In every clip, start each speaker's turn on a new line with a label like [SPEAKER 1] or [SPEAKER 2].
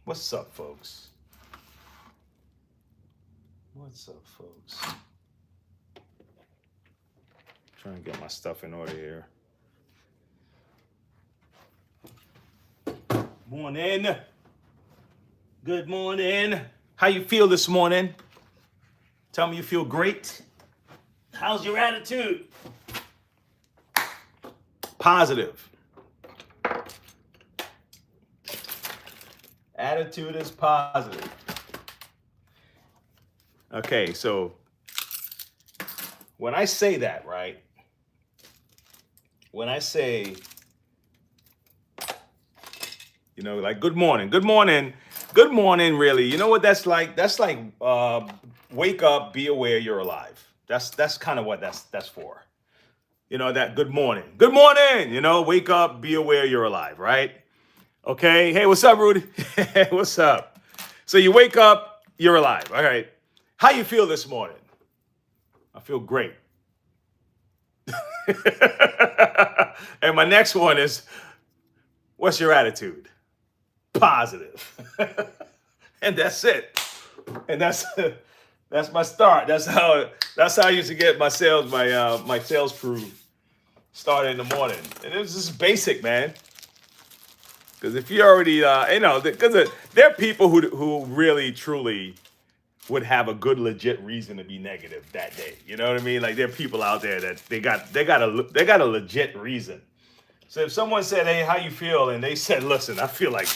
[SPEAKER 1] What's up, folks? What's up, folks? Trying to get my stuff in order here. Morning. Good morning. How you feel this morning? Tell me you feel great. How's your attitude? Positive. Attitude is positive. Okay, so when I say that, right? When I say, like good morning, really. You know what that's like? That's like wake up, be aware you're alive. That's kind of what that's for. That good morning. Good morning, wake up, be aware you're alive, right? Okay. Hey, what's up, Rudy? What's up? So you wake up, you're alive. All right. How you feel this morning? I feel great. And my next one is, what's your attitude? Positive. And that's it. And that's my start. That's how I used to get my sales crew started in the morning. And it was just basic, man. Because if you already, because there are people who really, truly would have a good, legit reason to be negative that day. You know what I mean? Like there are people out there that they got a legit reason. So if someone said, "Hey, how you feel?" and they said, "Listen, I feel like,"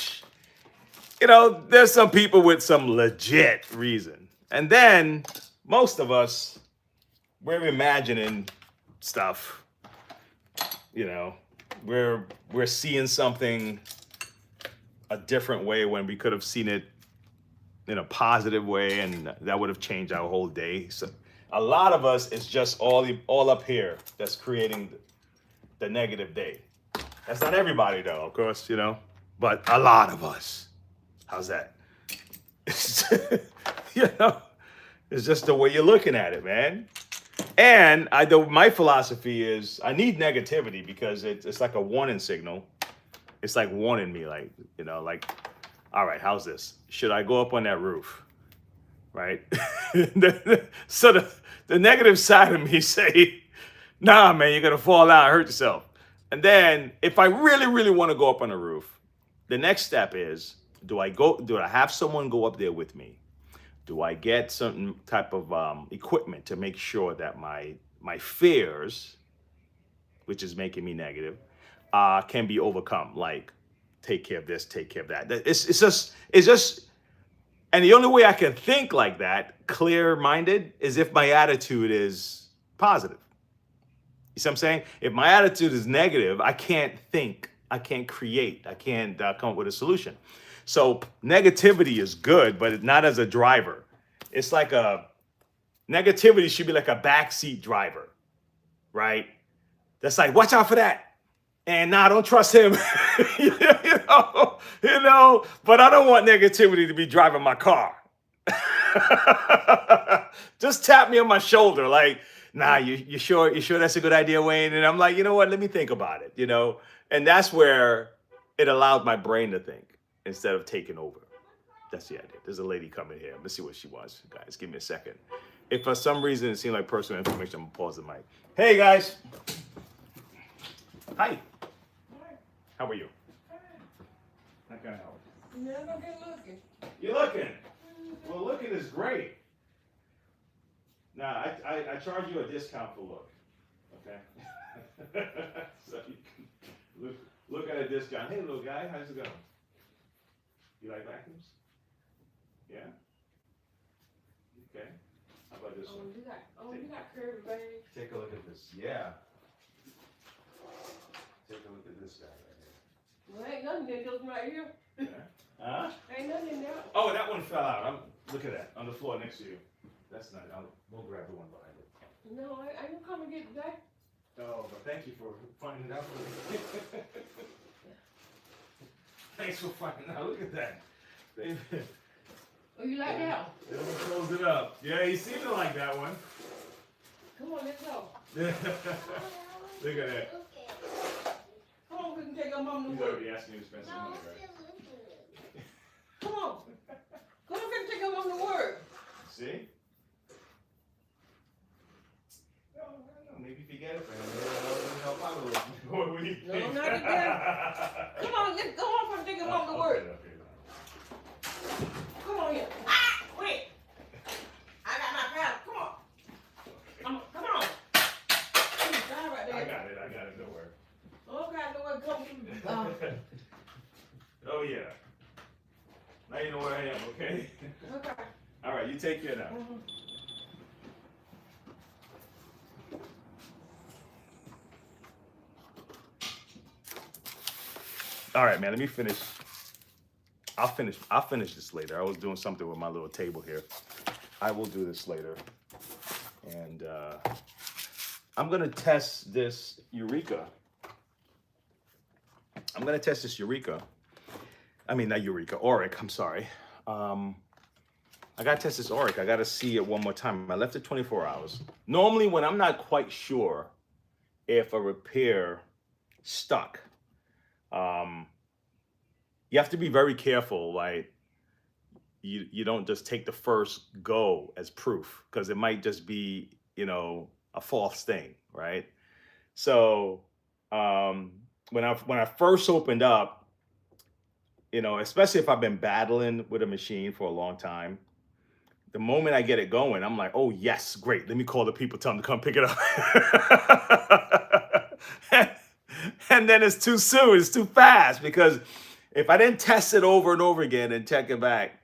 [SPEAKER 1] there's some people with some legit reason, and then most of us, we're imagining stuff. We're seeing something a different way when we could have seen it in a positive way, and that would have changed our whole day. So a lot of us is just all up here that's creating the negative day. That's not everybody though, of course, but a lot of us. How's that? It's just the way you're looking at it, man. And my philosophy is I need negativity because it's like a warning signal. It's like warning me, like, all right, how's this? Should I go up on that roof? Right? So the negative side of me say, nah, man, you're going to fall out and hurt yourself. And then if I really, really want to go up on the roof, the next step is, do I have someone go up there with me? Do I get certain type of equipment to make sure that my fears, which is making me negative, can be overcome? Like, take care of this, take care of that. It's just, and the only way I can think like that, clear-minded, is if my attitude is positive. You see what I'm saying? If my attitude is negative, I can't think, I can't create, I can't come up with a solution. So negativity is good, but not as a driver. It's like negativity should be like a backseat driver, right? That's like, watch out for that. And nah, don't trust him. But I don't want negativity to be driving my car. Just tap me on my shoulder, like, nah, you sure that's a good idea, Wayne? And I'm like, you know what? Let me think about it, And that's where it allowed my brain to think instead of taking over. That's the idea. There's a lady coming here. Let's see what she wants, guys. Give me a second. If for some reason it seemed like personal information, I'm gonna pause the mic. Hey, guys. Hi. How are you? How can I help?
[SPEAKER 2] Yeah, I'm good looking.
[SPEAKER 1] You're looking? Well, looking is great. Now, I charge you a discount for look, okay? So you can look at a discount. Hey, little guy, how's it going? You like vacuums? Yeah? Okay. How about this one?
[SPEAKER 2] You got curvy bags.
[SPEAKER 1] Take a look at this. Yeah. Take a look at this guy right here.
[SPEAKER 2] Well, ain't nothing in those right here.
[SPEAKER 1] Yeah. Huh?
[SPEAKER 2] Ain't nothing in there.
[SPEAKER 1] Oh, that one fell out. Look at that on the floor next to you. That's not. We'll grab the one behind it.
[SPEAKER 2] No, I ain't come and get that.
[SPEAKER 1] Oh, but thank you for finding out for me. Thanks for finding out. Look at that.
[SPEAKER 2] Oh, you like that?
[SPEAKER 1] They close it up. Yeah, he seemed to like that one.
[SPEAKER 2] Come on, let's go.
[SPEAKER 1] Look at that.
[SPEAKER 2] Come on, we can take our mom to
[SPEAKER 1] He's
[SPEAKER 2] work.
[SPEAKER 1] already asking you to spend some money, right?
[SPEAKER 2] Come on. you want me to work? Come on here. Ah, quick. I got my paddle. Come on. Come on. Right
[SPEAKER 1] I got it, don't worry.
[SPEAKER 2] Okay, I know where it comes from.
[SPEAKER 1] Oh yeah. Now you know where I am, okay?
[SPEAKER 2] Okay.
[SPEAKER 1] All right, you take care now. All right, man, let me finish. I'll finish this later. I was doing something with my little table here. I will do this later. And I'm gonna test this Eureka. I'm gonna test this Eureka. I mean, not Eureka, Auric, I'm sorry. I gotta test this Auric. I gotta see it one more time. I left it 24 hours. Normally when I'm not quite sure if a repair stuck, you have to be very careful, like you don't just take the first go as proof, because it might just be, a false thing, right? So when I first opened up, especially if I've been battling with a machine for a long time, the moment I get it going, I'm like, oh yes, great. Let me call the people, tell them to come pick it up. And then it's too soon, it's too fast, because if I didn't test it over and over again and check it back,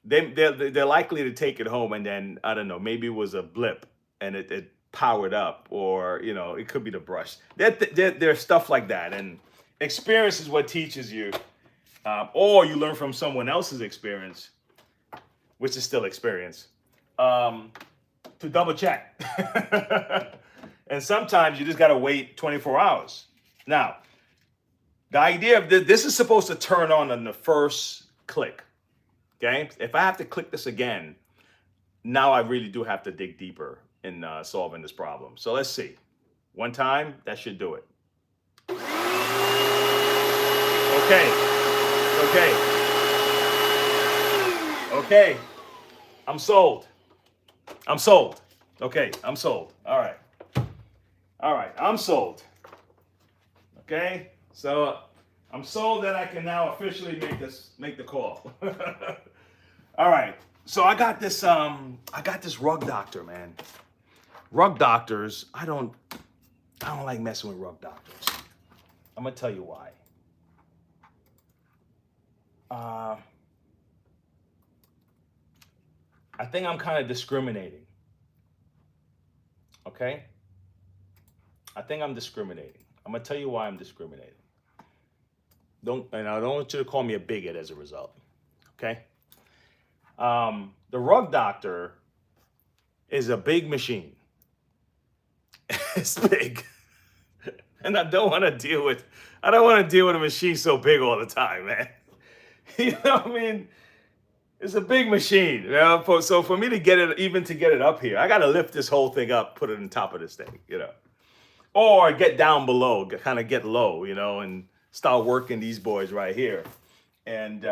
[SPEAKER 1] they're likely to take it home and then, I don't know, maybe it was a blip and it powered up, or, it could be the brush. There's stuff like that. And experience is what teaches you, or you learn from someone else's experience, which is still experience, to double check. And sometimes you just got to wait 24 hours. Now, the idea of this is supposed to turn on the first click. Okay? If I have to click this again, now I really do have to dig deeper in solving this problem. So let's see. One time, that should do it. Okay. I'm sold. Okay, I'm sold. All right, I'm sold. Okay, so I'm sold that I can now officially make the call. All right, so I got this rug doctor, man. Rug doctors, I don't like messing with rug doctors. I'm gonna tell you why. I think I'm kind of discriminating. Okay? I think I'm discriminating. I'm gonna tell you why I'm discriminating. And I don't want you to call me a bigot as a result. Okay? The rug doctor is a big machine. It's big. And I don't want to deal with a machine so big all the time, man. You know what I mean? It's a big machine. So for me to get it up here, I got to lift this whole thing up, put it on top of this thing, or get down below, kind of get low, and start working these boys right here, and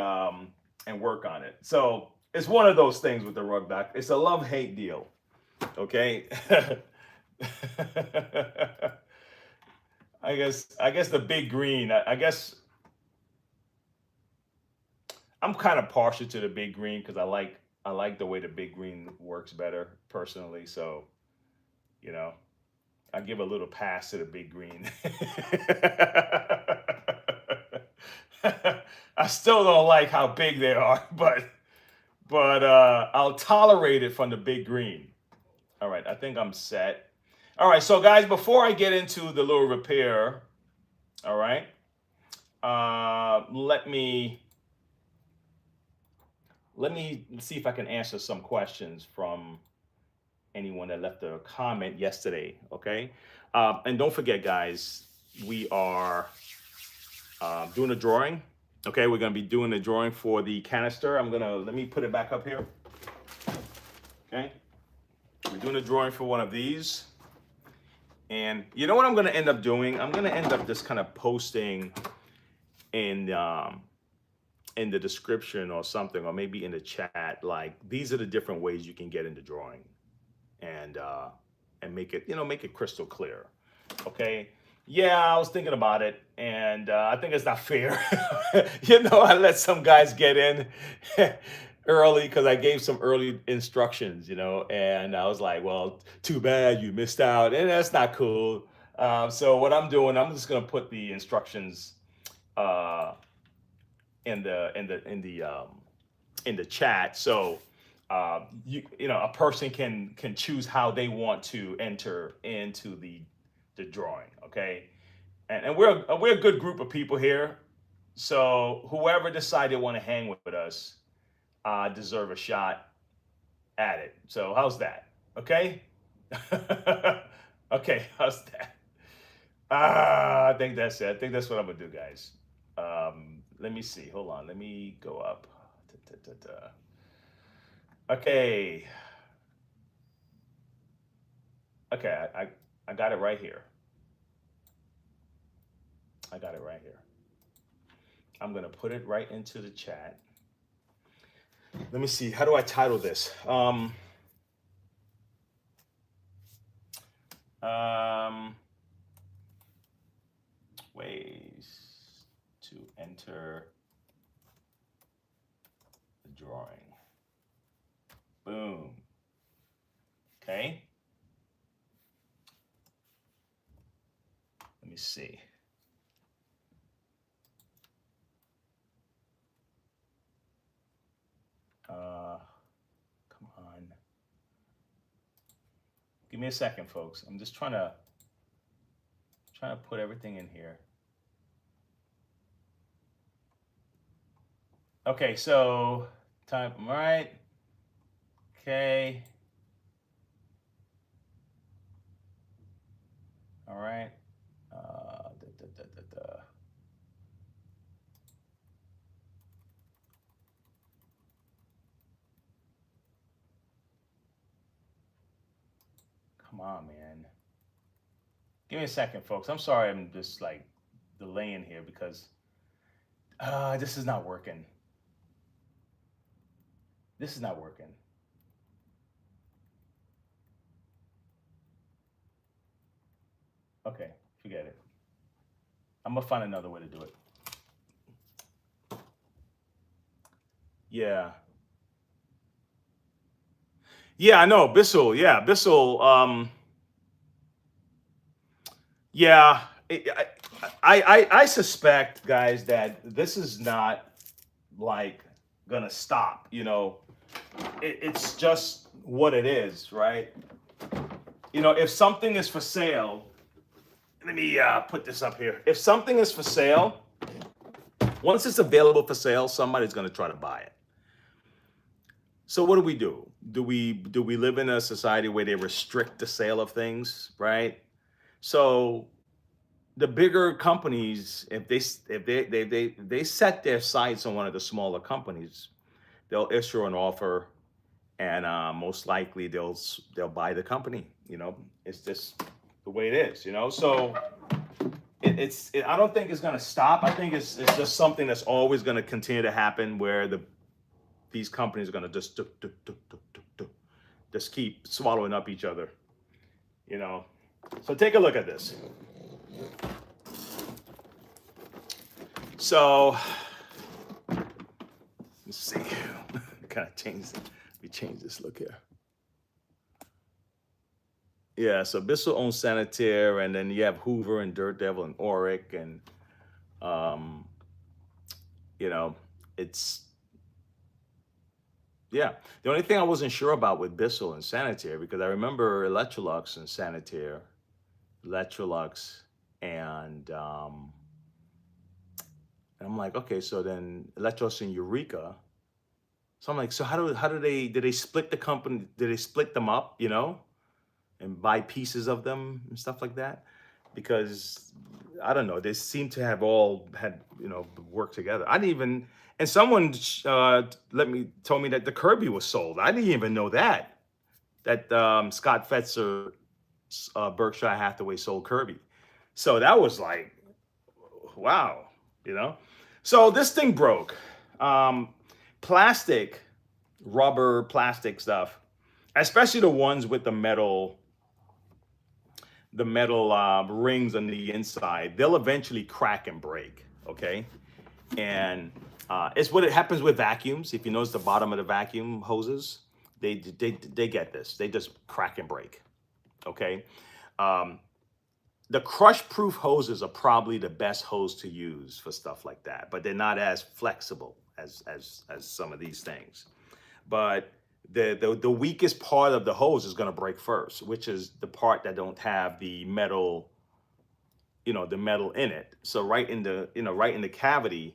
[SPEAKER 1] work on it. So it's one of those things with the rug doc. It's a love-hate deal, okay? I guess the big green. I guess I'm kind of partial to the big green because I like the way the big green works better personally. So, I give a little pass to the big green. I still don't like how big they are, but I'll tolerate it from the big green. All right, I think I'm set. All right, so guys, before I get into the little repair, all right, let me see if I can answer some questions from anyone that left a comment yesterday, okay? And don't forget, guys, we are doing a drawing, okay? We're gonna be doing a drawing for the canister. Let me put it back up here, okay? We're doing a drawing for one of these. And you know what I'm gonna end up doing? I'm gonna end up just kind of posting in the description or something, or maybe in the chat, like these are the different ways you can get into drawing, and make it crystal clear. Okay, Yeah, I was thinking about it, and I think it's not fair. I let some guys get in early because I gave some early instructions, and I was like, well, too bad you missed out, and that's not cool. So what I'm doing, I'm just gonna put the instructions uh, in the chat, so a person can choose how they want to enter into the drawing. Okay, and we're a good group of people here. So whoever decided want to hang with us, deserve a shot at it. So how's that? Okay. Okay, how's that? I think that's it. I think that's what I'm gonna do, guys. Let me see. Hold on. Let me go up. Da, da, da, da. Okay. Okay. I got it right here. I got it right here. I'm gonna put it right into the chat. Let me see. How do I title this? Um, Ways to enter the drawing. Boom. Okay. Let me see. Come on. Give me a second, folks. I'm just trying to put everything in here. Okay, so time. All right. Okay. All right. Da, da, da, da, da. Come on, man. Give me a second, folks. I'm sorry. I'm just like delaying here because this is not working. This is not working. Okay, forget it. I'm gonna find another way to do it. Yeah. Yeah, I know. Bissell. Yeah, Bissell. Yeah. I suspect, guys, that this is not like gonna stop. It's just what it is, right? If something is for sale, let me put this up here. If something is for sale, once it's available for sale, somebody's gonna try to buy it. So what do we do? Do we live in a society where they restrict the sale of things, right? So the bigger companies, if they set their sights on one of the smaller companies, they'll issue an offer, and most likely they'll buy the company. It's just the way it is. So I don't think it's gonna stop. I think it's just something that's always gonna continue to happen, where these companies are gonna just keep swallowing up each other. You know. So take a look at this. So let's see. Kind of change. We change this look here. Yeah. So Bissell owns Sanitaire, and then you have Hoover and Dirt Devil and Oric, and um, you know, it's yeah. The only thing I wasn't sure about with Bissell and Sanitaire, because I remember Electrolux and Sanitaire, Electrolux, and I'm like, okay, so then Electrolux and Eureka. So I'm like, so how do they did they split the company? Did they split them up? And buy pieces of them and stuff like that? Because I don't know, they seem to have all had worked together. I didn't even, and someone told me that the Kirby was sold. I didn't even know that Scott Fetzer, Berkshire Hathaway sold Kirby. So that was like, wow, So this thing broke. Plastic, rubber, plastic stuff, especially the ones with the metal rings on the inside, they'll eventually crack and break. Okay, and it's what it happens with vacuums. If you notice the bottom of the vacuum hoses, they get this. They just crack and break. Okay, the crush-proof hoses are probably the best hose to use for stuff like that, but they're not as flexible as some of these things. But the weakest part of the hose is going to break first, which is the part that don't have the metal, the metal in it. So right in the cavity,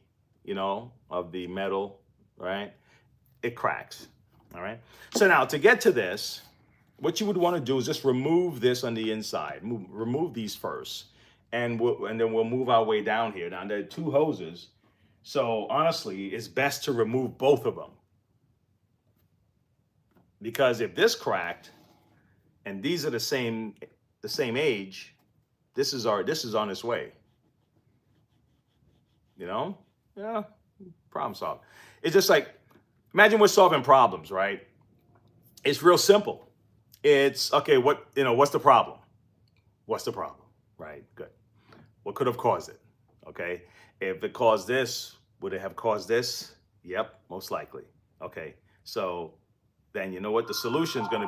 [SPEAKER 1] of the metal, right, it cracks. All right. So now to get to this, what you would want to do is just remove this on the inside. Remove these first, and then we'll move our way down here. Now there are two hoses, so honestly, it's best to remove both of them, because if this cracked and these are the same age, this is on its way. Yeah, problem solved. It's just like, imagine we're solving problems, right? It's real simple. It's okay. What's the problem? What's the problem? Right. Good. What could have caused it? Okay. If it caused this, would it have caused this? Yep, most likely. Okay. So then you know what the solution is going to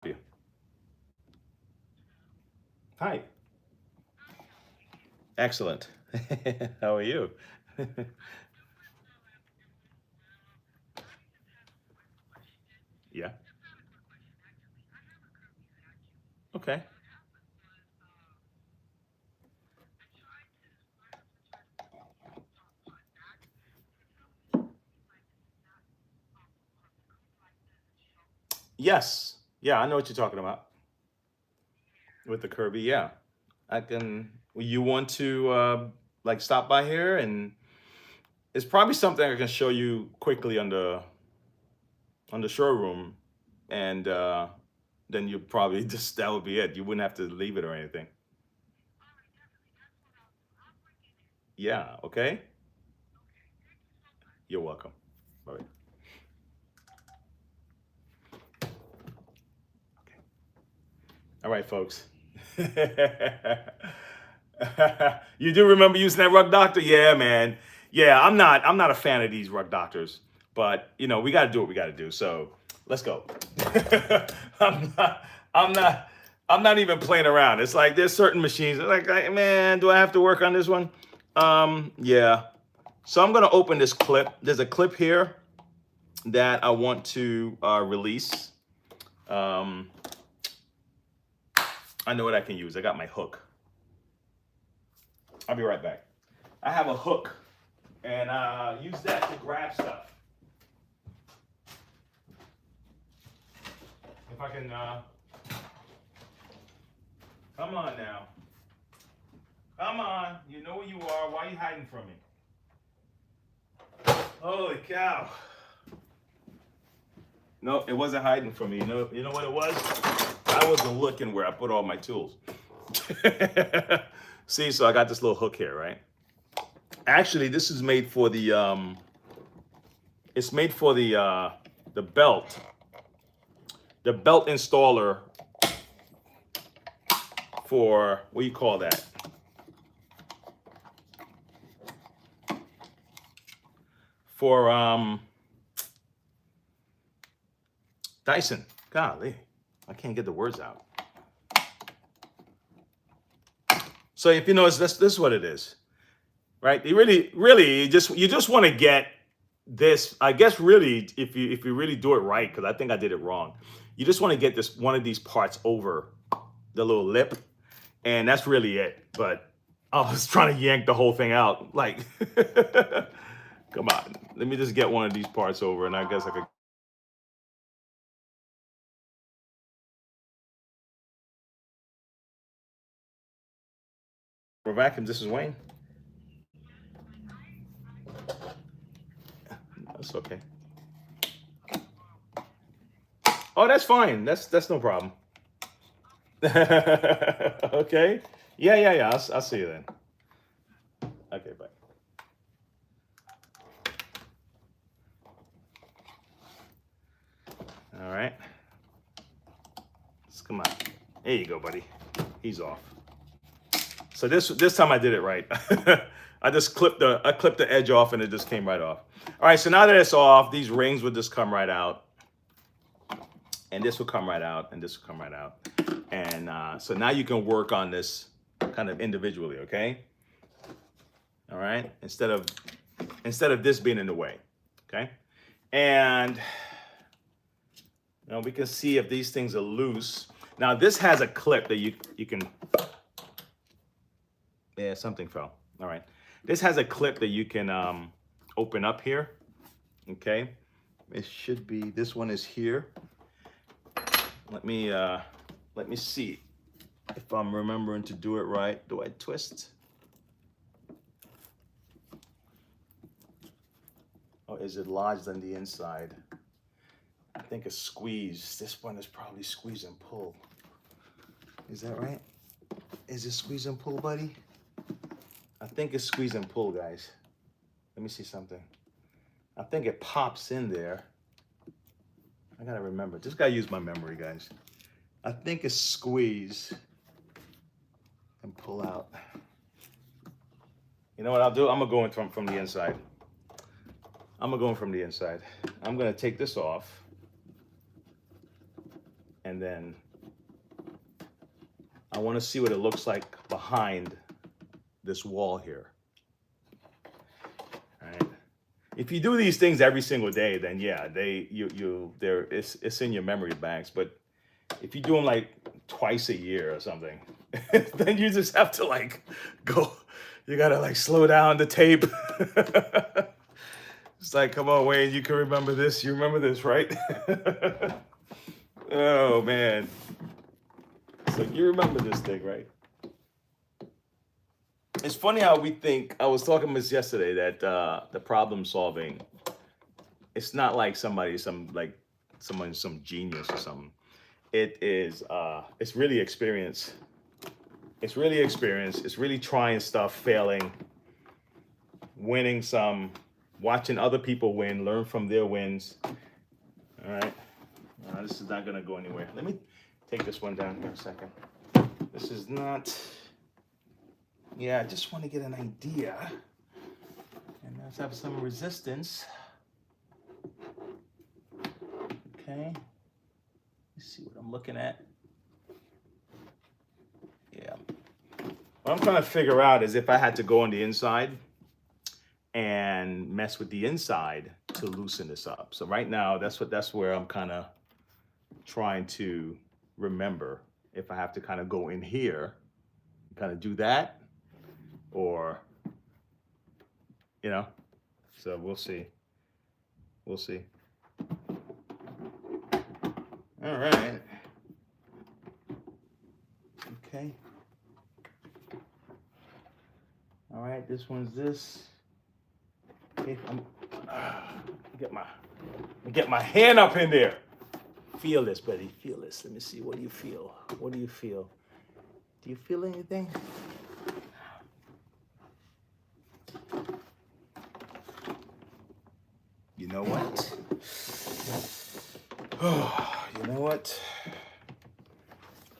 [SPEAKER 1] be. Hi. Excellent. How are you? Yeah. Okay. Yes. Yeah, I know what you're talking about with the Kirby. Yeah. I can. You want to like stop by here, and it's probably something I can show you quickly on the showroom, and then you probably just that would be it. You wouldn't have to leave it or anything. Yeah. Okay. You're welcome. All right. All right, folks. You do remember using that rug doctor? Yeah, man. Yeah, I'm not a fan of these rug doctors, but we got to do what we got to do. So let's go. I'm not. I'm not. I'm not even playing around. It's like there's certain machines. Like, man, do I have to work on this one? Yeah. So I'm gonna open this clip. There's a clip here that I want to release. Um, I know what I can use. I got my hook. I'll be right back. I have a hook, and use that to grab stuff. If I can, come on now. Come on. You know where you are. Why are you hiding from me? Holy cow. No, it wasn't hiding from me. You know what it was? I wasn't looking where I put all my tools. See, so I got this little hook here, right? Actually, this is made for the it's made for the belt. The belt installer for, what do you call that? For Dyson. Golly, I can't get the words out. So if you notice, this is what it is, right? You really you just want to get this. I guess really, if you really do it right, because I think I did it wrong. You just want to get this one of these parts over the little lip, and that's really it. But I was trying to yank the whole thing out, like, come on, let me just get one of these parts over, and I guess I could. For vacuum, this is Wayne. That's okay. Oh, that's fine. That's no problem. Okay. Yeah. I'll see you then. Okay, bye. All right. Let's come on. There you go, buddy. He's off. So this time I did it right. I clipped the edge off and it just came right off. All right, so now that it's off, these rings would just come right out. And this will come right out, and this will come right out. And so now you can work on this kind of individually, okay? All right, instead of this being in the way, okay? And we can see if these things are loose. Now this has a clip that you can. Yeah, something fell. All right, this has a clip that you can open up here. Okay, it should be. This one is here. Let me see if I'm remembering to do it right. Do I twist? Oh, is it lodged on the inside? I think a squeeze. This one is probably squeeze and pull. Is that right? Is it squeeze and pull, buddy? I think it's squeeze and pull, guys. Let me see something. I think it pops in there. I gotta remember. Just gotta use my memory, guys. I think it's squeeze and pull out. You know what I'll do? I'm gonna go in from the inside. I'm gonna go in from the inside. I'm gonna take this off. And then I wanna see what it looks like behind this wall here. All right. If you do these things every single day, then yeah, it's in your memory banks. But if you do them like twice a year or something, then you just have to like go. You gotta like slow down the tape. It's like, come on, Wayne, you can remember this. You remember this, right? Oh man. So you remember this thing, right? It's funny how we think. I was talking about this yesterday that the problem solving, it's not like some genius or something. It is. It's really experience. It's really experience. It's really trying stuff, failing, winning some, watching other people win, learn from their wins. All right. This is not gonna go anywhere. Let me take this one down here a second. This is not. Yeah, I just want to get an idea. And let's have some resistance. Okay. Let's see what I'm looking at. Yeah. What I'm trying to figure out is if I had to go on the inside and mess with the inside to loosen this up. So right now, that's where I'm kind of trying to remember if I have to kind of go in here, kind of do that. Or, so we'll see. We'll see. All right. Okay. All right, this one's this. Okay, get my hand up in there. Feel this, buddy. Feel this. Let me see. What do you feel? What do you feel? Do you feel anything? You know what? Oh, you know what?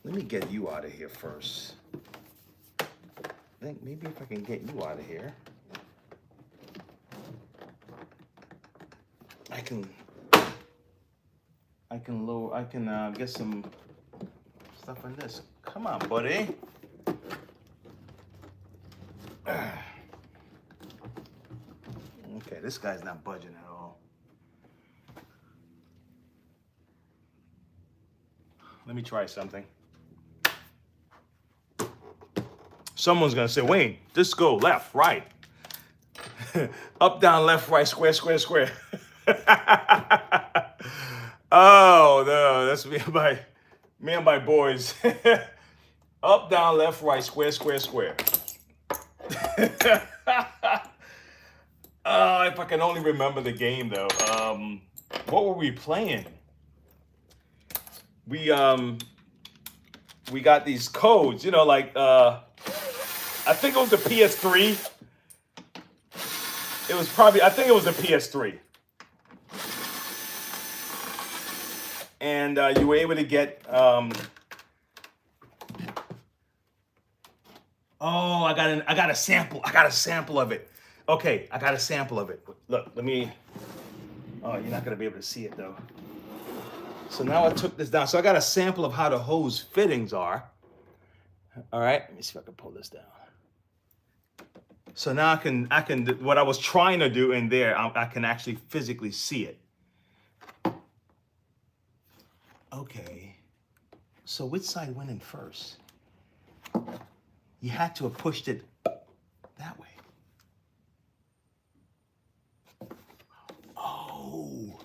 [SPEAKER 1] Let me get you out of here first. I think maybe if I can get you out of here, I can get some stuff in this. Come on, buddy. Okay, this guy's not budging at all. Let me try something. Someone's gonna say, Wayne, just go left, right. Up, down, left, right, square, square, square. Oh no, that's me and my boys. Up, down, left, right, square, square, square. If I can only remember the game though. What were we playing? We got these codes, like I think it was the PS3. I think it was the PS3. and you were able to get. Oh, I got a sample. I got a sample of it. Okay, I got a sample of it. Look, let me. Oh, you're not gonna be able to see it though. So now I took this down. So I got a sample of how the hose fittings are. All right, let me see if I can pull this down. So now I can, what I was trying to do in there, I can actually physically see it. Okay, so which side went in first? You had to have pushed it that way. Oh,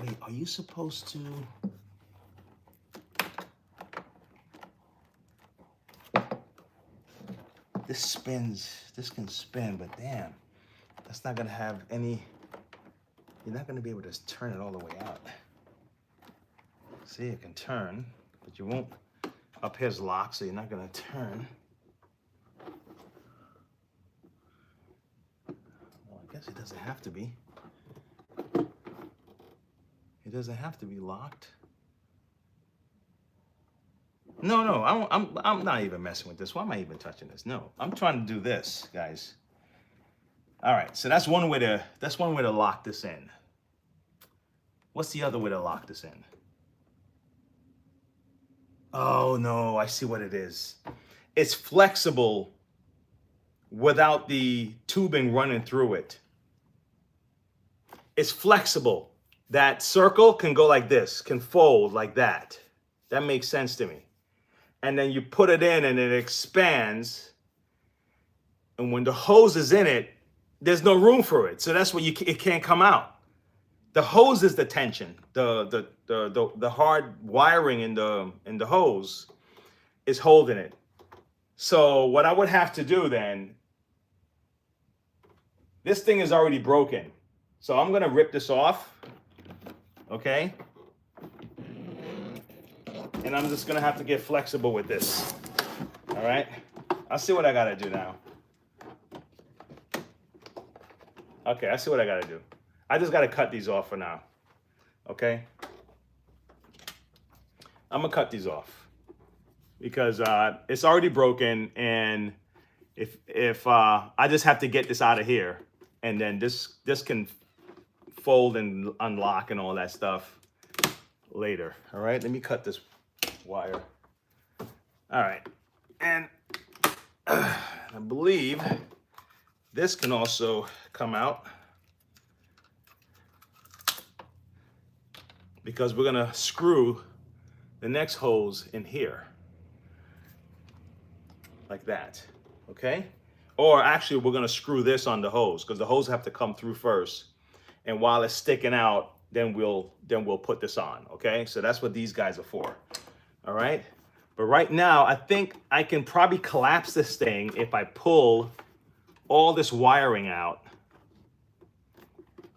[SPEAKER 1] wait, are you supposed to? This spins, this can spin, but damn, that's not gonna have any, you're not gonna be able to turn it all the way out. See, it can turn, but you won't, up here's locked, so you're not gonna turn. Well, I guess it doesn't have to be. It doesn't have to be locked. No, I'm not even messing with this. Why am I even touching this? No, I'm trying to do this, guys. All right, so that's one way to lock this in. What's the other way to lock this in? Oh no, I see what it is. It's flexible without the tubing running through it. It's flexible. That circle can go like this, can fold like that. That makes sense to me. And then you put it in and it expands. And when the hose is in it, there's no room for it. So that's why it can't come out. The hose is the tension. The hard wiring in the hose is holding it. So what I would have to do then, this thing is already broken. So I'm gonna rip this off, okay? And I'm just gonna have to get flexible with this, all right? I'll see what I gotta do now. Okay, I see what I gotta do. I just gotta cut these off for now, okay? I'm gonna cut these off because it's already broken, and if I just have to get this out of here, and then this can fold and unlock and all that stuff later. All right, let me cut this wire. All right, and I believe this can also come out because we're gonna screw the next hose in here like that, okay? Or actually we're gonna screw this on the hose because the hose have to come through first. And while it's sticking out, then we'll put this on, okay? So that's what these guys are for, all right? But right now, I think I can probably collapse this thing if I pull all this wiring out.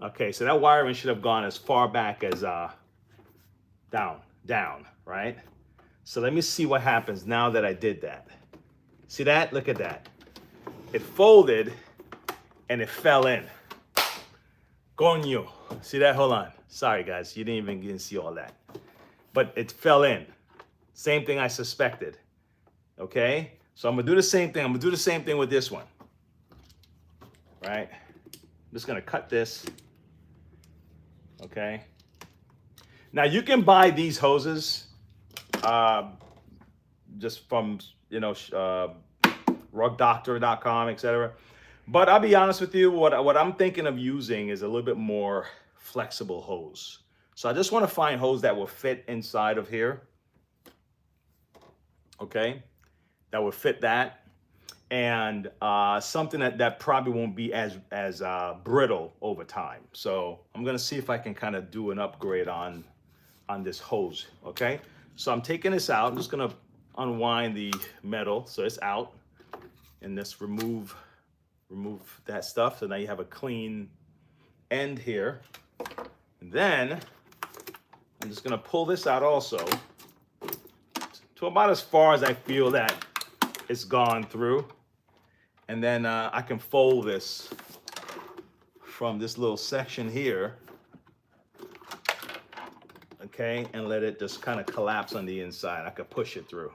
[SPEAKER 1] Okay, so that wiring should have gone as far back as down, right? So let me see what happens now that I did that. See that? Look at that. It folded and it fell in. Coño. See that? Hold on. Sorry, guys. You didn't even get to see all that. But it fell in. Same thing I suspected. Okay? So I'm going to do the same thing. I'm going to do the same thing with this one. Right? I'm just going to cut this. Okay? Now, you can buy these hoses just from, rugdoctor.com, etc. But I'll be honest with you, what I'm thinking of using is a little bit more flexible hose. So I just want to find hose that will fit inside of here. Okay, that will fit that, and something that probably won't be as brittle over time. So I'm gonna see if I can kind of do an upgrade on this hose. Okay, so I'm taking this out. I'm just gonna unwind the metal so it's out, and just remove that stuff. So now you have a clean end here. And then I'm just gonna pull this out also to about as far as I feel that it's gone through. And then I can fold this from this little section here, okay, and let it just kind of collapse on the inside. I could push it through.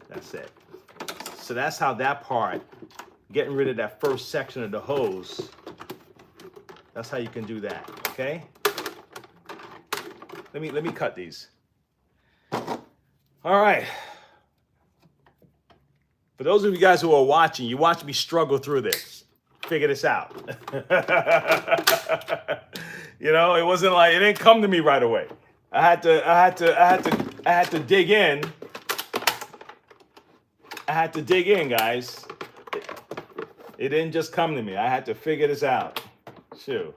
[SPEAKER 1] That's it. So that's how that part, getting rid of that first section of the hose, that's how you can do that, okay? Let me cut these. All right. For those of you guys who are watching, you watch me struggle through this. Figure this out. You know, it wasn't like, it didn't come to me right away. I had to dig in. I had to dig in, guys. It didn't just come to me. I had to figure this out. Shoot.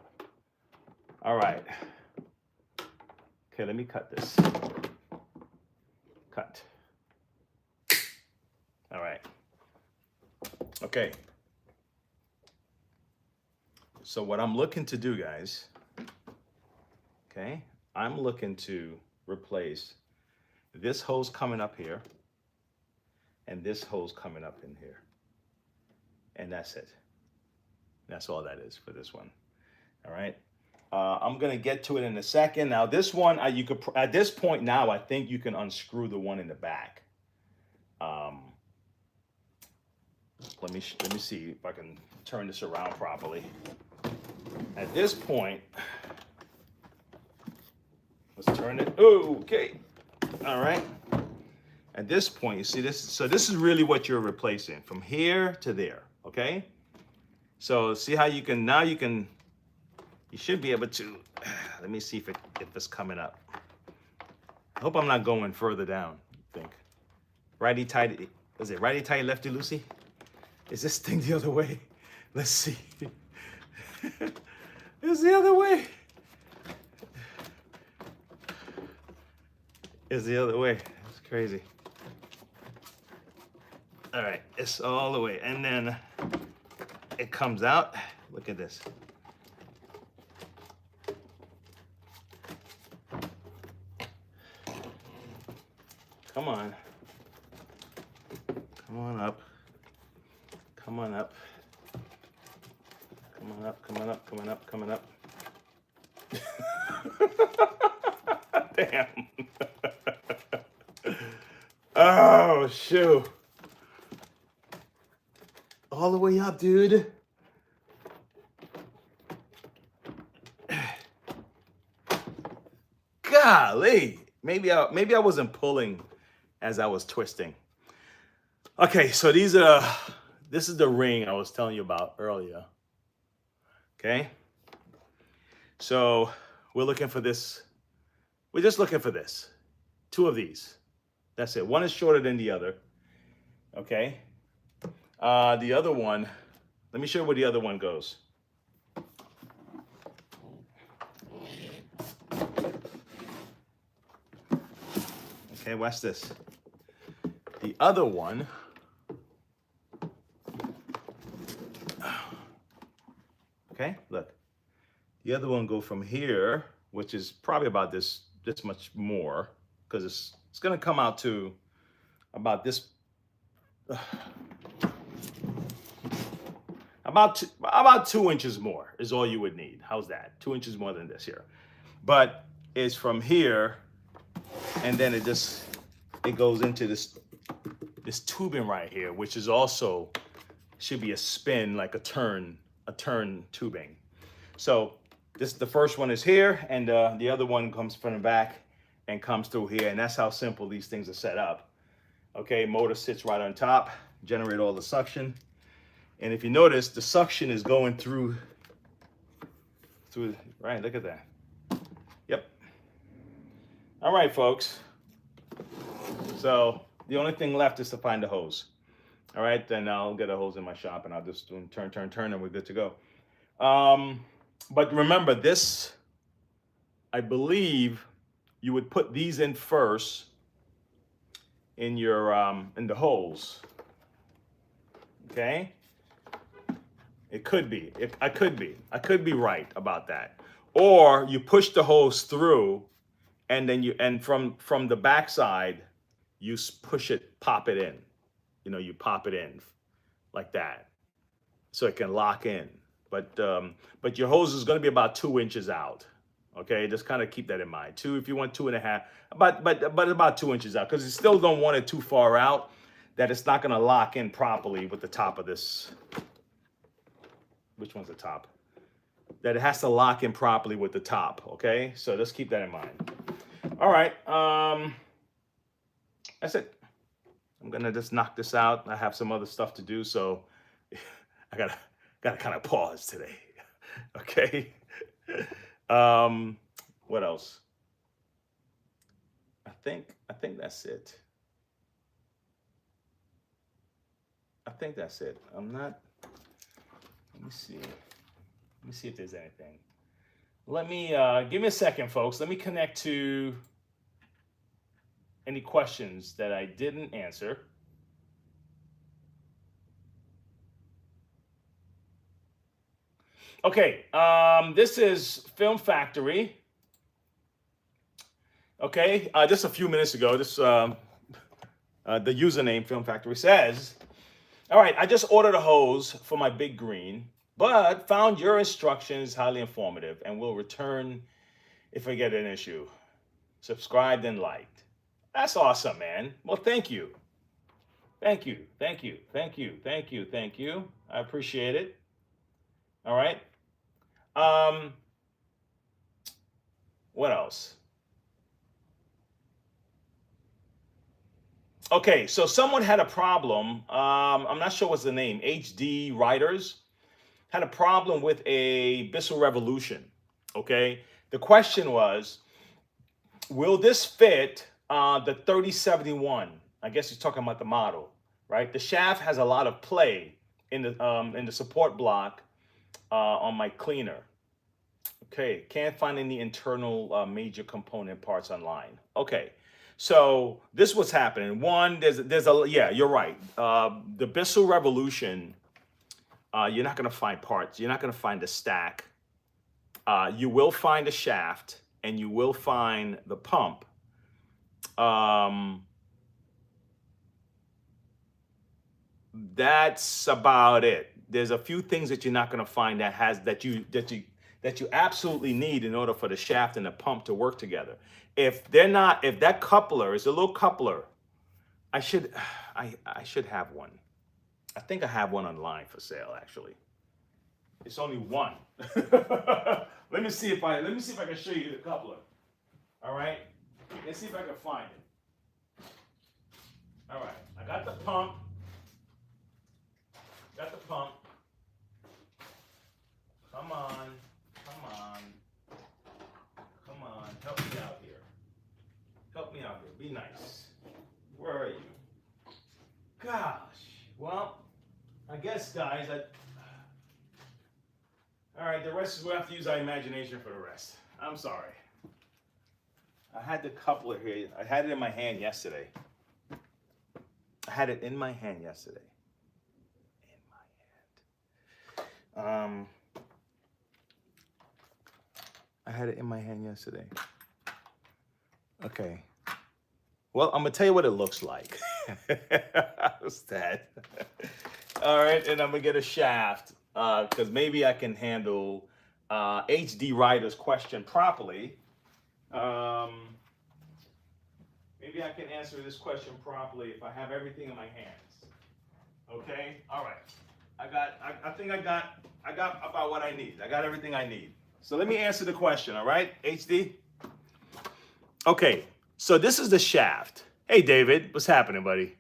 [SPEAKER 1] All right. Okay, let me cut this. Cut. All right. Okay. So what I'm looking to do, guys, okay, I'm looking to replace this hose coming up here and this hose coming up in here. And that's it. That's all that is for this one. All right. I'm gonna get to it in a second. Now this one, you could at this point now, I think you can unscrew the one in the back. Let me see if I can turn this around properly. At this point, let's turn it. Oh, okay. All right. At this point, you see this. So this is really what you're replacing from here to there. Okay. So see how you can now you should be able to. Let me see if it's coming up. I hope I'm not going further down. I think righty tighty. Is it righty tighty, lefty loosey? Is this thing the other way? Let's see. It's the other way. It's the other way. It's crazy. All right, it's all the way. And then it comes out. Look at this. Come on. Come on up. Come on up. Come on up, come on up, coming up, coming up. Damn. Oh, shoot. All the way up, dude. Golly. Maybe I wasn't pulling as I was twisting. Okay, so this is the ring I was telling you about earlier. Okay. So we're looking for this. We're just looking for this. Two of these. That's it. One is shorter than the other. Okay. The other one, let me show you where the other one goes. Okay, watch this. The other one, okay, look. The other one go from here, which is probably about this much more, because it's gonna come out to about this, about 2 inches more is all you would need. How's that? 2 inches more than this here, but it's from here, and then it goes into this tubing right here, which is also should be a spin, like a turn tubing. So the first one is here, and the other one comes from the back and comes through here, and that's how simple these things are set up. Okay, motor sits right on top, generate all the suction, and if you notice, the suction is going through right. Look at that. Yep. All right, folks. So the only thing left is to find the hose. All right, then I'll get a hose in my shop, and I'll just turn, and we're good to go. But remember this, I believe you would put these in first in your in the holes. Okay? It could be. I could be right about that. Or you push the hose through, and then from the backside, you push it, pop it in. You know, you pop it in like that, so it can lock in. But your hose is going to be about 2 inches out. Okay, just kind of keep that in mind. Two, if you want 2.5, but about 2 inches out, because you still don't want it too far out that it's not going to lock in properly with the top of this. Which one's the top? That it has to lock in properly with the top. Okay, so just keep that in mind. All right, that's it. I'm gonna just knock this out. I have some other stuff to do, so I gotta kind of pause today. Okay. What else? I think that's it. I think that's it. I'm not. Let me see. Let me see if there's anything. Let me give me a second, folks. Let me connect to any questions that I didn't answer. Okay, this is Film Factory. Okay, just a few minutes ago, this the username Film Factory says, all right, I just ordered a hose for my big green, but found your instructions highly informative and will return if I get an issue. Subscribed and liked. That's awesome, man. Well, thank you. Thank you. Thank you. Thank you. Thank you. Thank you. I appreciate it. All right. What else? Okay, so someone had a problem. I'm not sure what's the name. HD Writers had a problem with a Bissell Revolution. Okay, the question was, will this fit the 3071? I guess he's talking about the model, right? The shaft has a lot of play in the support block on my cleaner. Okay, can't find any internal major component parts online. Okay, so this was happening. One, yeah, you're right. The Bissell Revolution, you're not gonna find parts. You're not gonna find a stack. You will find a shaft, and you will find the pump. That's about it. There's a few things that you're not gonna find that you absolutely need in order for the shaft and the pump to work together. If that coupler is a little coupler, I should have one. I think I have one online for sale, actually. It's only one. Let me see if I can show you the coupler. All right, let's see if I can find it. All right, I got the pump. Come on. Help me out here. Be nice. Where are you? Gosh. Well, I guess, guys, all right, the rest is we'll have to use our imagination for the rest. I'm sorry. I had the coupler here. I had it in my hand yesterday. I had it in my hand. Okay. Well, I'm gonna tell you what it looks like. How's that? All right, and I'm gonna get a shaft because maybe I can handle HD Writer's question properly. Maybe I can answer this question properly if I have everything in my hands. Okay. All right. I think I got about what I need. I got everything I need. So let me answer the question. All right, HD. Okay. So this is the shaft. Hey, David, what's happening, buddy?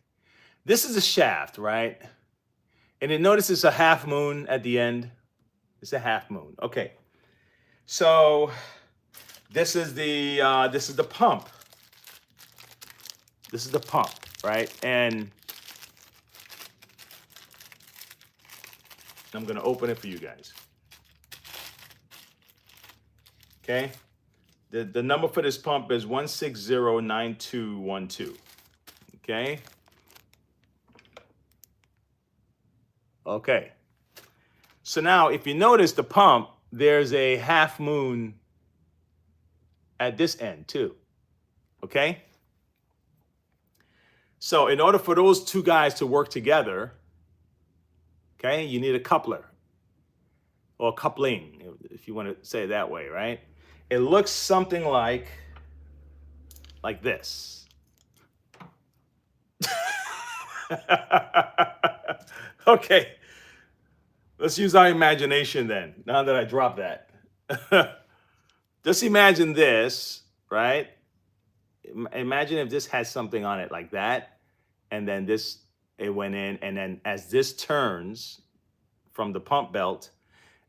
[SPEAKER 1] This is the shaft, right? And then notice it's a half moon at the end. It's a half moon. Okay. So this is the pump. This is the pump, right? And I'm gonna open it for you guys. Okay. The number for this pump is 1609212. Okay. Okay. So now, if you notice the pump, there's a half moon at this end too. Okay. So in order for those two guys to work together, okay, you need a coupler. or coupling, if you want to say it that way, right? It looks something like this. Okay, let's use our imagination then, now that I dropped that. Just imagine this, right? Imagine if this had something on it like that, and then this, it went in, and then as this turns from the pump belt,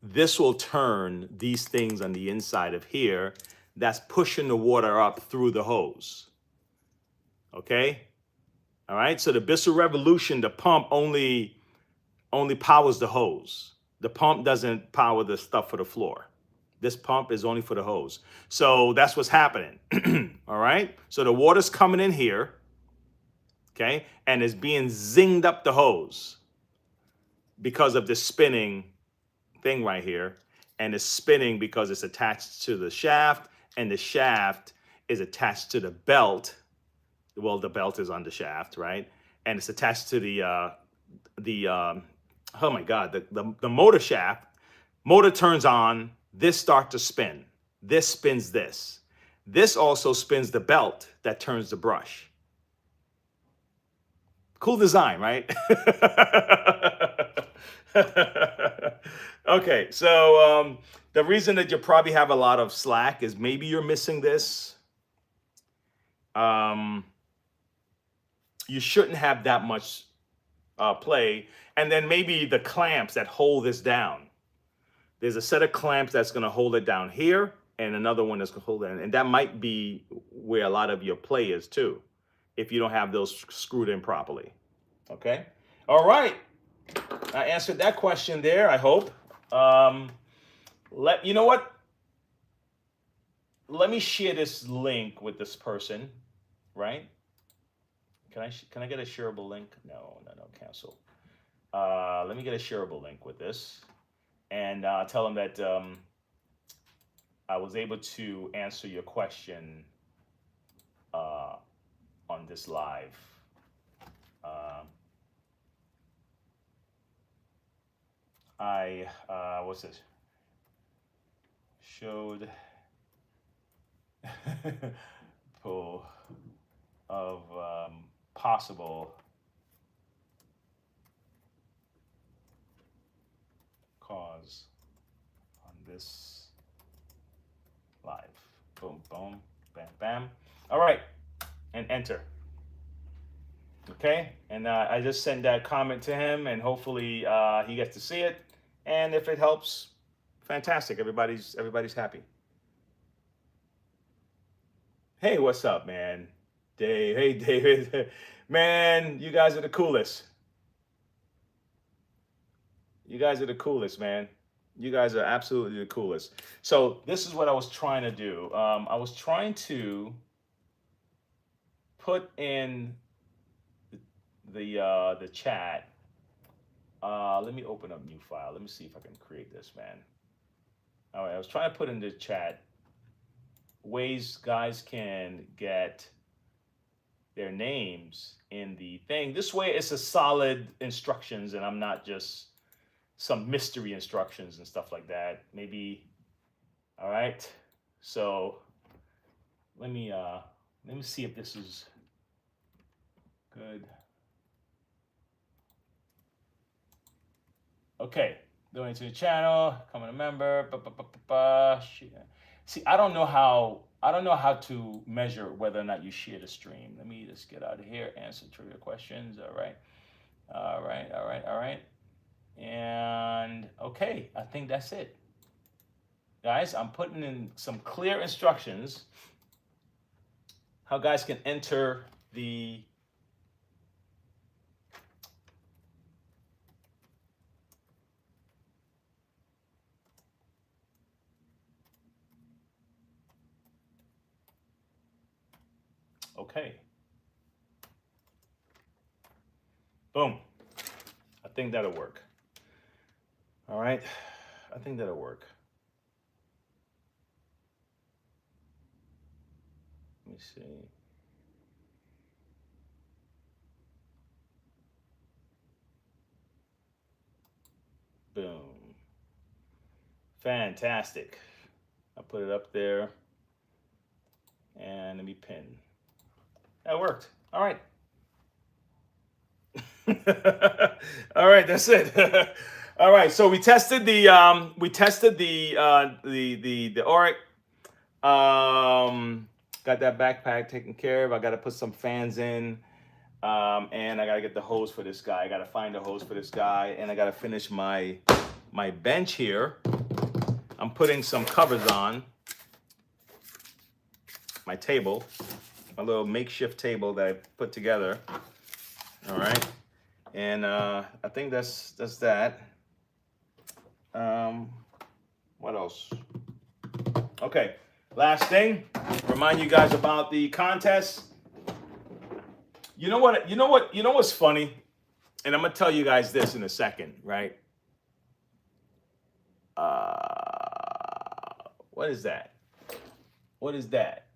[SPEAKER 1] this will turn these things on the inside of here that's pushing the water up through the hose. Okay? All right? So the Bissell Revolution, the pump only powers the hose. The pump doesn't power the stuff for the floor. This pump is only for the hose. So that's what's happening. All right? So the water's coming in here, okay? And it's being zinged up the hose because of this spinning thing right here. And it's spinning because it's attached to the shaft, and the shaft is attached to the belt. Well, the belt is on the shaft, right? And it's attached to the oh my God, the motor shaft. Motor turns on, this starts to spin. This spins this. This also spins the belt that turns the brush. Cool design, right? Okay, so the reason that you probably have a lot of slack is maybe you're missing this. You shouldn't have that much play. And then maybe the clamps that hold this down. There's a set of clamps that's going to hold it down here, and another one that's going to hold it in. And that might be where a lot of your play is too, if you don't have those screwed in properly. Okay? All right. I answered that question there, I hope. You know what? Let me share this link with this person, right? Can I get a shareable link? No, cancel. Let me get a shareable link with this, and tell them that I was able to answer your question on this live. What's this? Showed pull of possible cause on this live. Boom, boom, bam, bam. All right, and enter. Okay, and I just sent that comment to him, and hopefully he gets to see it. And if it helps, fantastic. Everybody's happy. Hey, what's up, man? Dave, hey David, man, you guys are the coolest. You guys are the coolest, man. You guys are absolutely the coolest. So this is what I was trying to do. I was trying to put in the chat. Let me open up new file. Let me see if I can create this, man. All right, I was trying to put in the chat ways guys can get their names in the thing. This way it's a solid instructions, and I'm not just some mystery instructions and stuff like that. Maybe, all right. So let me see if this is good. Okay, going to the channel, becoming a member. See, I don't know how to measure whether or not you share the stream. Let me just get out of here. Answer trivia questions. All right. And okay, I think that's it. Guys, I'm putting in some clear instructions how guys can enter the okay. Boom. I think that'll work. All right. I think that'll work. Let me see. Boom. Fantastic. I'll put it up there. And let me pin. That worked. All right. All right, that's it. All right, so we tested the Oric. Got that backpack taken care of. I got to put some fans in, and I got to get the hose for this guy. I got to find a hose for this guy, and I got to finish my bench here. I'm putting some covers on my table, a little makeshift table that I put together. All right. And I think that's that. What else? Okay, last thing. Remind you guys about the contest. You know what's funny? And I'm gonna tell you guys this in a second, right? What is that? What is that?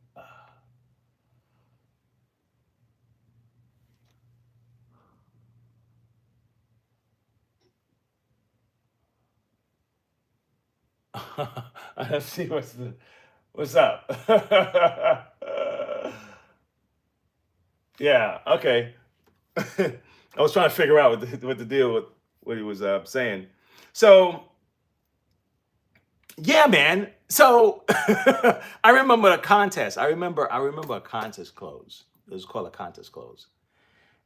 [SPEAKER 1] Let's see what's up. Yeah, okay. I was trying to figure out what the deal with what he was saying. So yeah, man. So I remember a contest. I remember a contest close. It was called a contest close.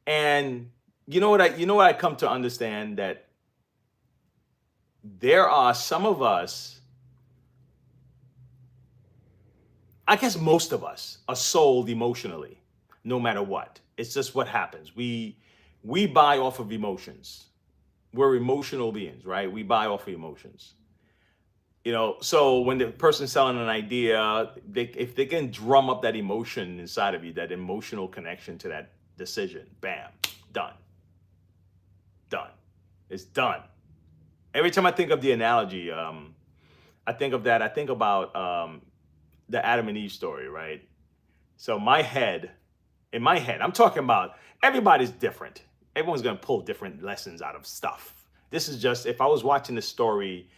[SPEAKER 1] And you know what I come to understand, that there are some of us, I guess most of us, are sold emotionally, no matter what. It's just what happens. We buy off of emotions. We're emotional beings, right? We buy off of emotions. You know, so when the person's selling an idea, if they can drum up that emotion inside of you, that emotional connection to that decision, bam, done. Done. It's done. Every time I think of the analogy, I think of that. I think about the Adam and Eve story, right? So in my head, I'm talking about, everybody's different. Everyone's going to pull different lessons out of stuff. This is just, if I was watching the story,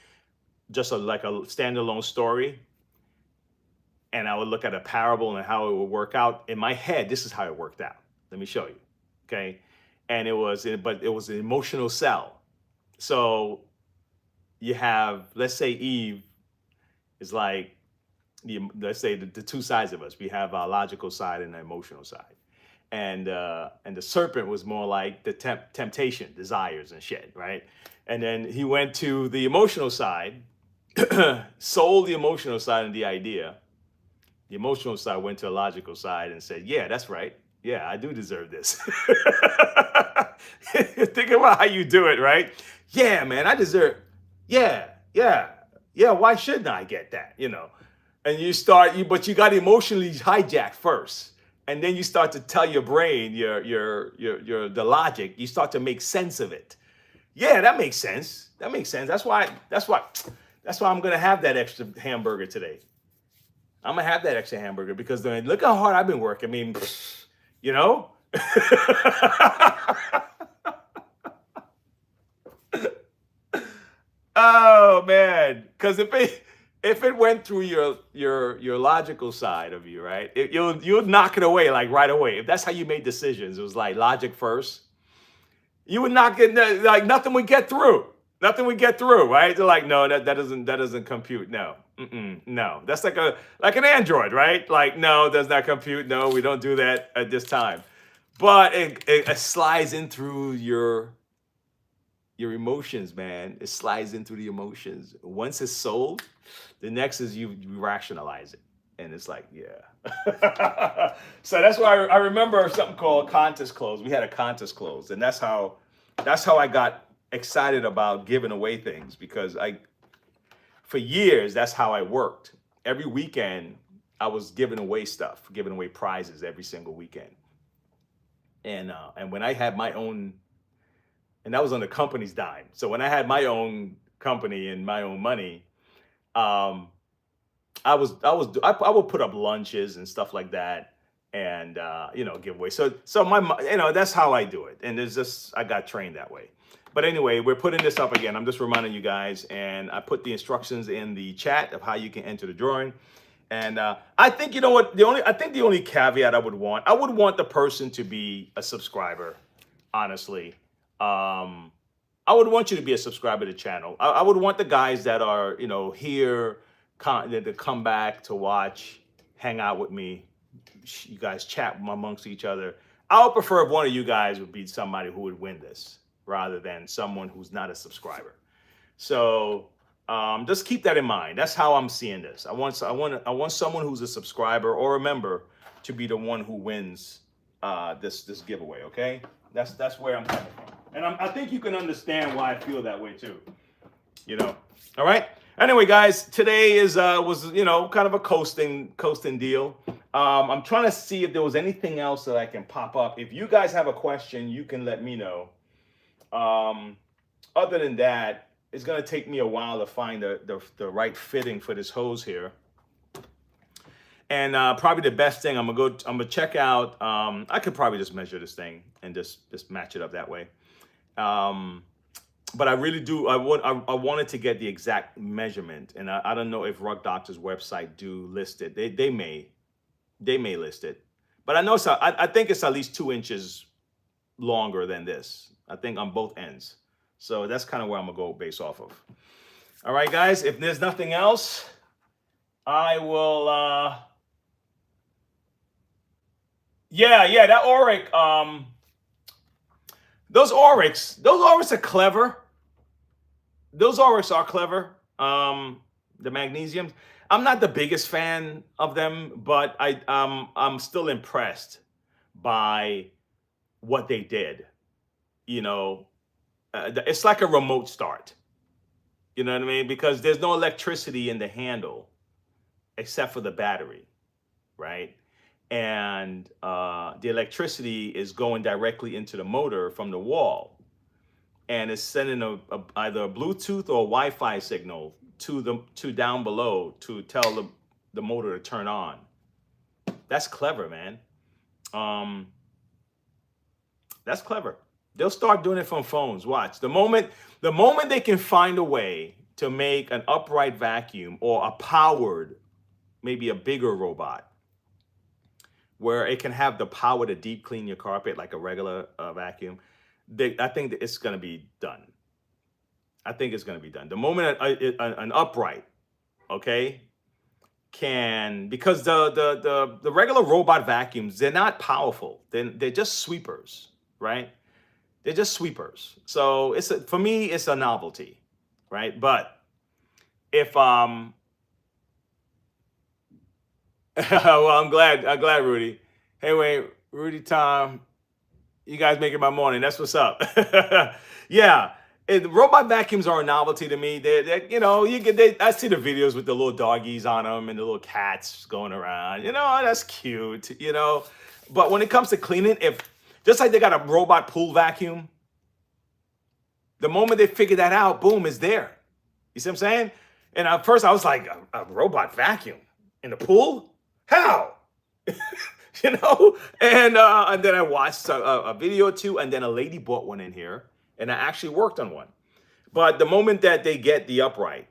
[SPEAKER 1] just like a standalone story, and I would look at a parable and how it would work out, in my head, this is how it worked out. Let me show you, okay? And it was an emotional sell. So you have, let's say Eve is like, let's say the two sides of us. We have our logical side and the emotional side. And the serpent was more like the temptation, desires and shit, right? And then he went to the emotional side, sold the emotional side and the idea. The emotional side went to the logical side and said, yeah, that's right. Yeah, I do deserve this. Think about how you do it, right? Yeah, man, I deserve. Yeah. Why shouldn't I get that? You know, and but you got emotionally hijacked first, and then you start to tell your brain, the logic. You start to make sense of it. Yeah, that makes sense. That's why I'm gonna have that extra hamburger today. I'm gonna have that extra hamburger because then look how hard I've been working. I mean, you know. Oh man, because if it went through your logical side of you, right? You'll knock it away like right away. If that's how you made decisions, it was like logic first. You would not get, like, nothing would get through. Nothing would get through, right? They're like, no, that doesn't compute. No, no, that's like an Android, right? Like, no, does not compute. No, we don't do that at this time. But it slides in through your emotions, man. It slides in through the emotions. Once it's sold, the next is you rationalize it, and it's like, yeah. So that's why I remember something called contest close. We had a contest close, and that's how I got excited about giving away things, because for years that's how I worked. Every weekend I was giving away stuff, giving away prizes every single weekend. And when I had my own, and that was on the company's dime. So when I had my own company and my own money, I would put up lunches and stuff like that. and giveaway. So that's how I do it, and it's just I got trained that way. But anyway, we're putting this up again. I'm just reminding you guys, and I put the instructions in the chat of how you can enter the drawing. And I think you know what the only caveat I would want the person to be a subscriber. Honestly, I would want you to be a subscriber to the channel. I would want the guys that are here to come back to watch, hang out with me. You guys chat amongst each other. I would prefer if one of you guys would be somebody who would win this rather than someone who's not a subscriber. So just keep that in mind. That's how I'm seeing this. I want someone who's a subscriber or a member to be the one who wins this giveaway. Okay, that's where I'm coming from, and I think you can understand why I feel that way too. All right. Anyway, guys, today was kind of a coasting deal. I'm trying to see if there was anything else that I can pop up. If you guys have a question, you can let me know. Other than that, it's gonna take me a while to find the right fitting for this hose here. And probably the best thing I'm gonna check out. I could probably just measure this thing and just match it up that way. But I really do. I wanted to get the exact measurement, and I don't know if Rug Doctor's website do list it. They may list it, but I know I think it's at least 2 inches longer than this. I think on both ends. So that's kind of where I'm gonna go based off of. All right, guys. If there's nothing else, I will. Yeah. That Auric. Those Aurics are clever. Those Aurics are clever. The magnesiums. I'm not the biggest fan of them, but I'm still impressed by what they did. It's like a remote start. You know what I mean? Because there's no electricity in the handle except for the battery, right? And the electricity is going directly into the motor from the wall, and it's sending either a Bluetooth or a Wi-Fi signal to down below to tell the motor to turn on. That's clever, man. That's clever. They'll start doing it from phones. Watch. The moment they can find a way to make an upright vacuum or a powered, maybe a bigger robot, where it can have the power to deep clean your carpet like a regular vacuum, I think that it's going to be done. I think it's going to be done. The moment an upright, okay, because the regular robot vacuums, they're not powerful. They're just sweepers, right? They're just sweepers. So for me, it's a novelty, right? But if well, I'm glad, Rudy. Hey, wait, Rudy, Tom, you guys making my morning. That's what's up. Yeah, robot vacuums are a novelty to me. I see the videos with the little doggies on them and the little cats going around. That's cute. But when it comes to cleaning, just like they got a robot pool vacuum, the moment they figure that out, boom, it's there. You see what I'm saying? And at first I was like, a robot vacuum in the pool? How? And then I watched a video or two, and then a lady bought one in here, and I actually worked on one. But the moment that they get the upright,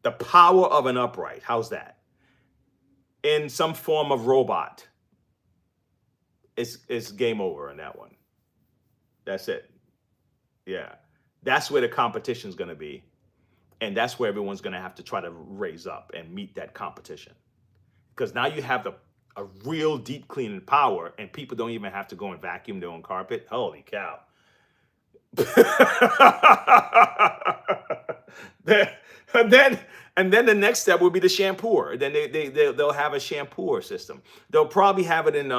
[SPEAKER 1] the power of an upright, how's that? In some form of robot, it's game over on that one. That's it. Yeah. That's where the competition's going to be. And that's where everyone's going to have to try to raise up and meet that competition. Because now you have a real deep cleaning power, and people don't even have to go and vacuum their own carpet. Holy cow. And then the next step will be the shampooer. Then they'll have a shampooer system. They'll probably have it in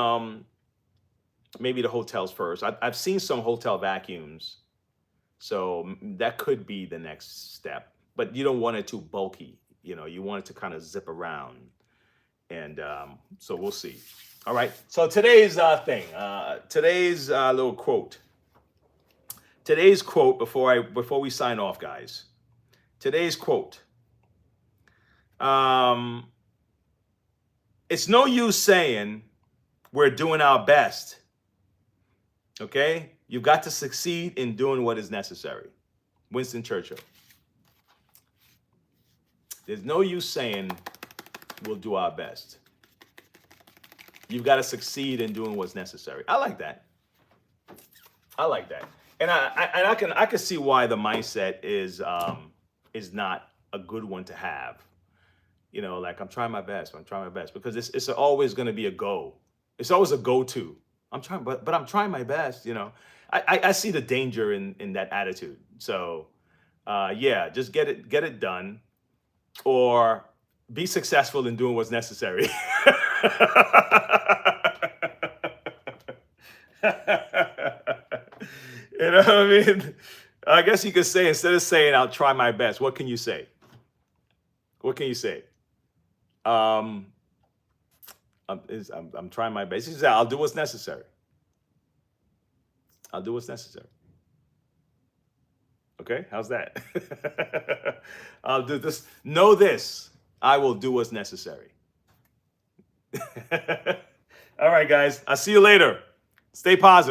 [SPEAKER 1] maybe the hotels first. I've seen some hotel vacuums, so that could be the next step. But you don't want it too bulky. You want it to kind of zip around, and so we'll see. All right. So today's today's little quote. Today's quote before we sign off, guys. Today's quote. it's no use saying we're doing our best. Okay? You've got to succeed in doing what is necessary. Winston Churchill. There's no use saying we'll do our best. You've got to succeed in doing what's necessary. I like that. I like that. And I can see why the mindset is not a good one to have. You know, like I'm trying my best, because it's always going to be a go. It's always a go-to. I'm trying, but I'm trying my best. You know, I see the danger in that attitude. So, yeah, just get it done, or be successful in doing what's necessary. You know what I mean? I guess you could say, instead of saying I'll try my best, what can you say? What can you say? I'm trying my best. He said, I'll do what's necessary. I'll do what's necessary. Okay, how's that? I'll do this. Know this. I will do what's necessary. All right, guys. I'll see you later. Stay positive.